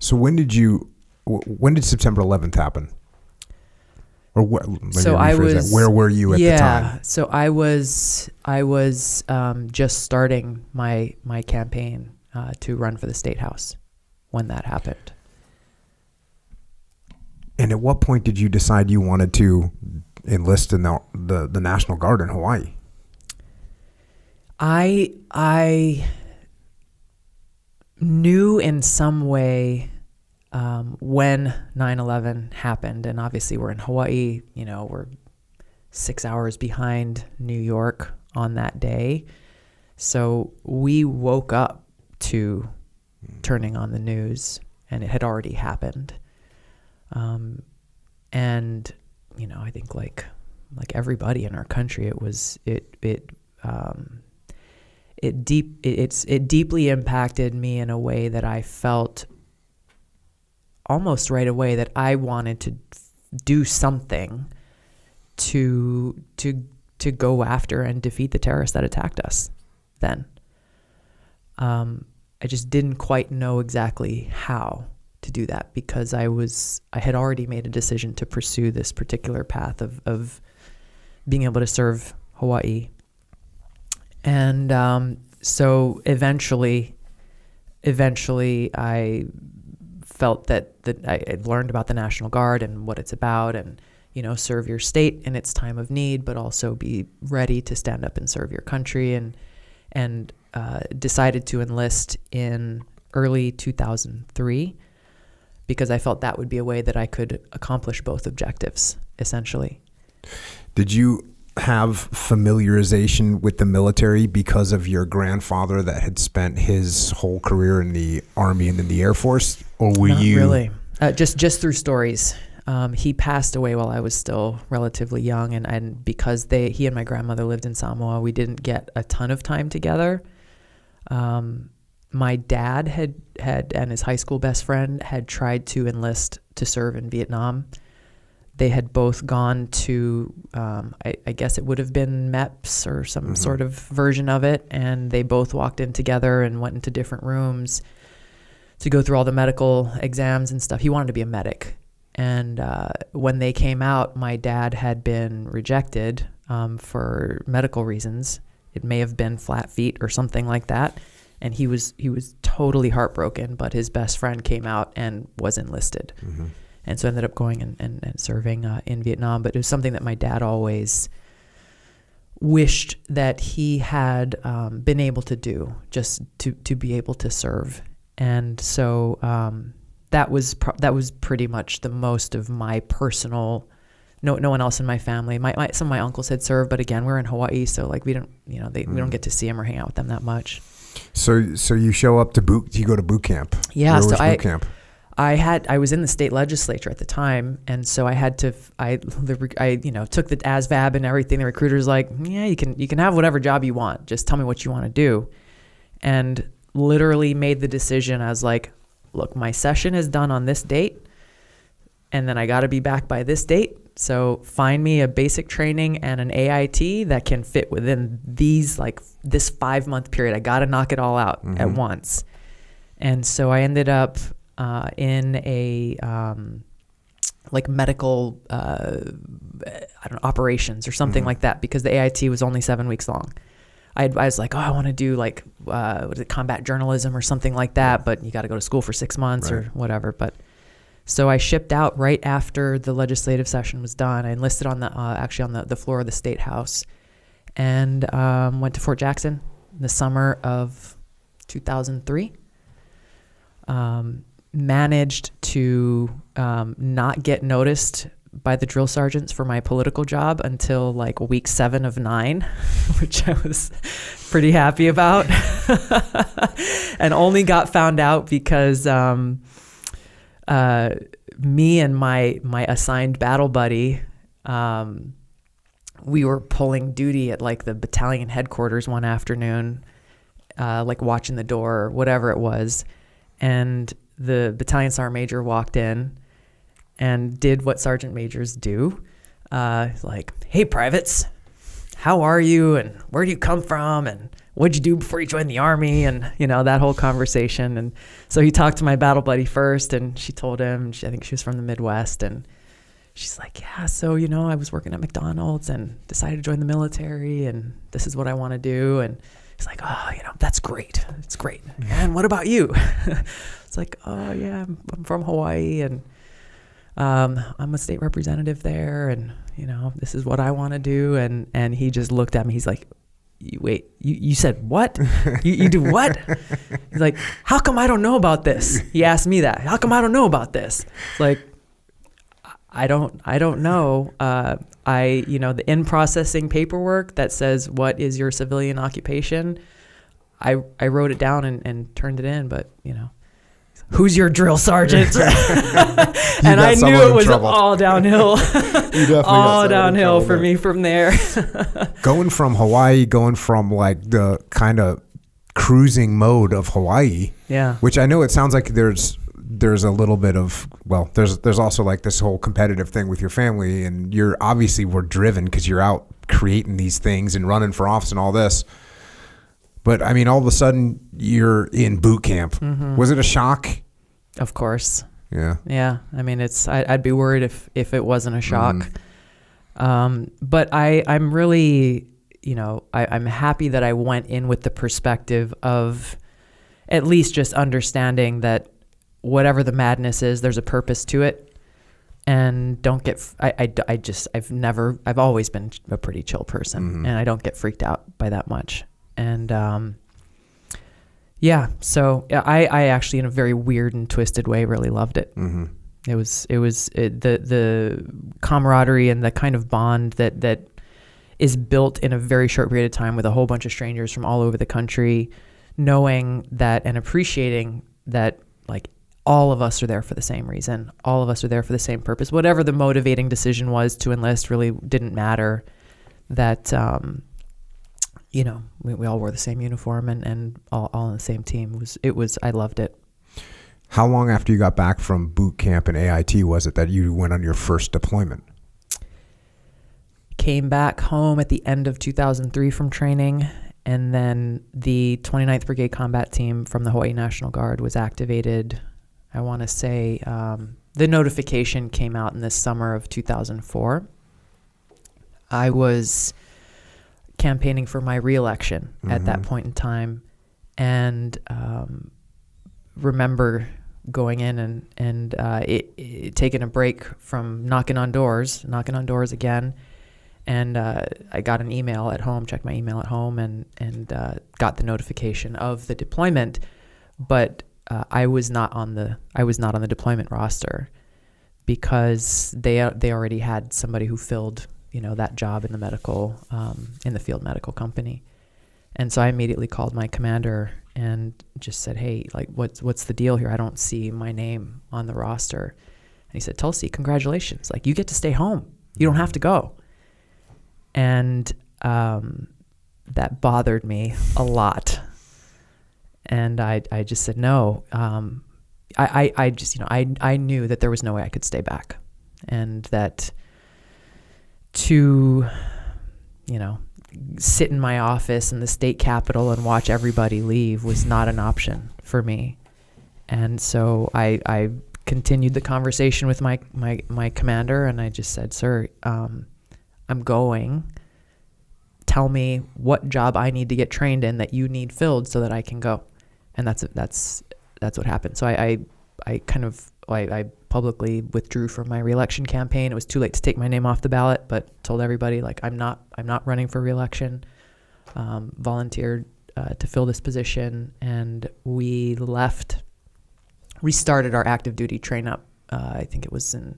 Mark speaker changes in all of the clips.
Speaker 1: So when did September 11th happen? Or where were you at the time?
Speaker 2: Yeah, so I was just starting my campaign to run for the state house when that happened.
Speaker 1: And at what point did you decide you wanted to enlist in the National Guard in Hawaii?
Speaker 2: I knew in some way when 9/11 happened, and obviously we're in Hawaii, we're 6 hours behind New York on that day. So we woke up to turning on the news, and it had already happened. And I think like everybody in our country, it deeply impacted me in a way that I felt almost right away that I wanted to do something to go after and defeat the terrorists that attacked us then. I just didn't quite know exactly how to do that because I had already made a decision to pursue this particular path of being able to serve Hawaii. And so eventually I felt that I had learned about the National Guard and what it's about, and serve your state in its time of need, but also be ready to stand up and serve your country, and decided to enlist in early 2003 because I felt that would be a way that I could accomplish both objectives, essentially.
Speaker 1: Did you have familiarization with the military because of your grandfather that had spent his whole career in the Army and in the Air Force? Or were
Speaker 2: Not
Speaker 1: you...
Speaker 2: really. Just through stories. He passed away while I was still relatively young, and because he and my grandmother lived in Samoa, we didn't get a ton of time together. My dad had and his high school best friend had tried to enlist to serve in Vietnam. They had both gone to, I guess it would have been MEPS or some sort of version of it, and they both walked in together and went into different rooms to go through all the medical exams and stuff. He wanted to be a medic. And when they came out, my dad had been rejected for medical reasons. It may have been flat feet or something like that. And he was totally heartbroken, but his best friend came out and was enlisted. Mm-hmm. And so ended up going and serving in Vietnam. But it was something that my dad always wished that he had been able to do, just to be able to serve. And so that was pretty much the most of my personal. No one else in my family. Some of my uncles had served, but again, we're in Hawaii, so like we don't, we don't get to see them or hang out with them that much.
Speaker 1: So you show up to you go to boot camp.
Speaker 2: Yeah.
Speaker 1: Where
Speaker 2: so
Speaker 1: was boot camp?
Speaker 2: I was in the state legislature at the time, and so I had to took the ASVAB and everything. The recruiter's like, yeah, you can have whatever job you want. Just tell me what you want to do. And literally made the decision. I was like, look, my session is done on this date, and then I got to be back by this date. So find me a basic training and an AIT that can fit within this 5-month period. I got to knock it all out at once. And so I ended up in a medical operations or something like that, because the AIT was only 7 weeks long. I was like, I want to do combat journalism or something like that, but you got to go to school for 6 months or whatever. But so I shipped out right after the legislative session was done. I enlisted on the floor of the State House, and went to Fort Jackson in the summer of 2003. Managed to not get noticed by the drill sergeants for my political job until like week 7 of 9, which I was pretty happy about, and only got found out because me and my assigned battle buddy, we were pulling duty at like the battalion headquarters one afternoon, like watching the door or whatever it was, and the battalion sergeant major walked in and did what sergeant majors do. Like, hey, privates, how are you and where do you come from and what'd you do before you joined the Army, and that whole conversation. And so he talked to my battle buddy first, and she told him, I think she was from the Midwest, and she's like, yeah, so I was working at McDonald's and decided to join the military, and this is what I want to do. And he's like, oh, that's great, it's great. And what about you? It's like, oh yeah, I'm from Hawaii, and I'm a state representative there, and this is what I want to do. And he just looked at me. He's like, wait, you said what? You do what? He's like, how come I don't know about this? He asked me that. How come I don't know about this? It's like, I don't know. The in processing paperwork that says what is your civilian occupation, I wrote it down and turned it in, but who's your drill sergeant? And I knew it was all downhill. All downhill for me from there.
Speaker 1: Going from Hawaii, like the kind of cruising mode of Hawaii.
Speaker 2: Yeah.
Speaker 1: Which I know it sounds like there's a little bit of, there's also like this whole competitive thing with your family, and you're obviously were driven because you're out creating these things and running for office and all this. But I mean, all of a sudden you're in boot camp. Mm-hmm. Was it a shock?
Speaker 2: Of course.
Speaker 1: Yeah.
Speaker 2: Yeah. I mean, I'd be worried if it wasn't a shock. But I'm really, I'm happy that I went in with the perspective of at least just understanding that whatever the madness is, there's a purpose to it. And don't get, I've always been a pretty chill person, and I don't get freaked out by that much. And, so I actually, in a very weird and twisted way, really loved it. Mm-hmm. It was the camaraderie and the kind of bond that is built in a very short period of time with a whole bunch of strangers from all over the country, knowing that and appreciating that, like, all of us are there for the same reason. All of us are there for the same purpose. Whatever the motivating decision was to enlist really didn't matter. That, we all wore the same uniform and all on the same team. I loved it.
Speaker 1: How long after you got back from boot camp and AIT was it that you went on your first deployment?
Speaker 2: Came back home at the end of 2003 from training, and then the 29th Brigade Combat Team from the Hawaii National Guard was activated. I want to say the notification came out in the summer of 2004. I was campaigning for my re-election at that point in time, and remember going in and taking a break from knocking on doors again, and I got an email at home, checked my email at home, and got the notification of the deployment, but I was not on the deployment roster because they already had somebody who filled that job in the field medical company. And so I immediately called my commander and just said, hey, like, what's the deal here? I don't see my name on the roster. And he said, Tulsi, congratulations. Like, you get to stay home. You don't have to go. And that bothered me a lot. And I just said, no. I just, I knew that there was no way I could stay back. And that to, sit in my office in the state capitol and watch everybody leave was not an option for me. And so I continued the conversation with my commander, and I just said, sir, I'm going. Tell me what job I need to get trained in that you need filled so that I can go. And that's what happened. So I publicly withdrew from my re-election campaign. It was too late to take my name off the ballot, but told everybody, like, I'm not running for re-election. Volunteered to fill this position, and we started our active duty train up. I think it was in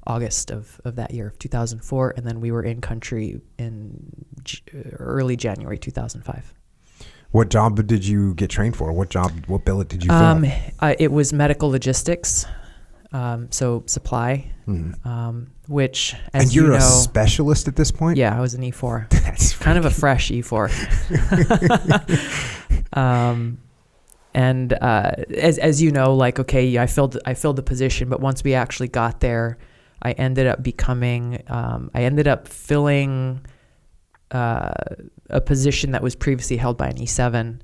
Speaker 2: August of that year of 2004, and then we were in country in early January 2005.
Speaker 1: What job did you get trained for? What billet did you fill?
Speaker 2: It was medical logistics. So supply, which, as
Speaker 1: and you're a specialist at this point?
Speaker 2: Yeah, I was an E4.
Speaker 1: That's
Speaker 2: kind of a fresh E4. And as you know, like, okay, I filled the position, but once we actually got there, I ended up filling a position that was previously held by an E7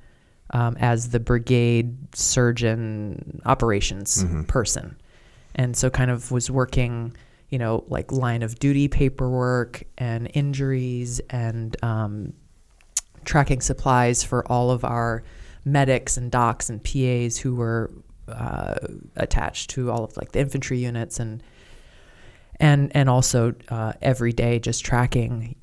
Speaker 2: as the brigade surgeon operations person. And so kind of was working, like line of duty paperwork and injuries and tracking supplies for all of our medics and docs and PAs who were attached to all of like the infantry units and also every day just tracking,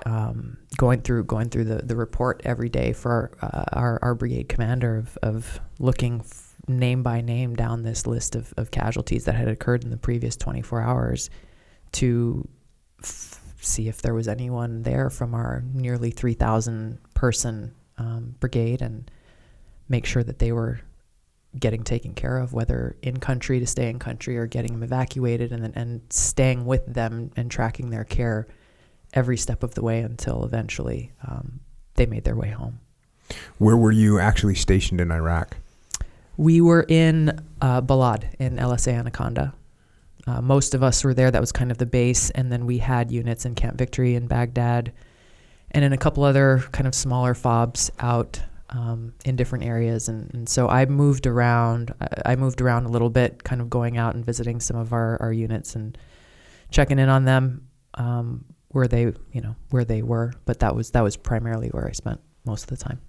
Speaker 2: going through the report every day for our brigade commander of looking name by name down this list of casualties that had occurred in the previous 24 hours to see if there was anyone there from our nearly 3,000 person brigade and make sure that they were getting taken care of, whether in country to stay in country or getting them evacuated and staying with them and tracking their care every step of the way until eventually they made their way home.
Speaker 1: Where were you actually stationed in Iraq?
Speaker 2: We were in Balad in LSA Anaconda. Most of us were there. That was kind of the base. And then we had units in Camp Victory in Baghdad and in a couple other kind of smaller FOBs out in different areas. And so I moved around. I moved around a little bit, kind of going out and visiting some of our units and checking in on them where they were. But that was primarily where I spent most of the time.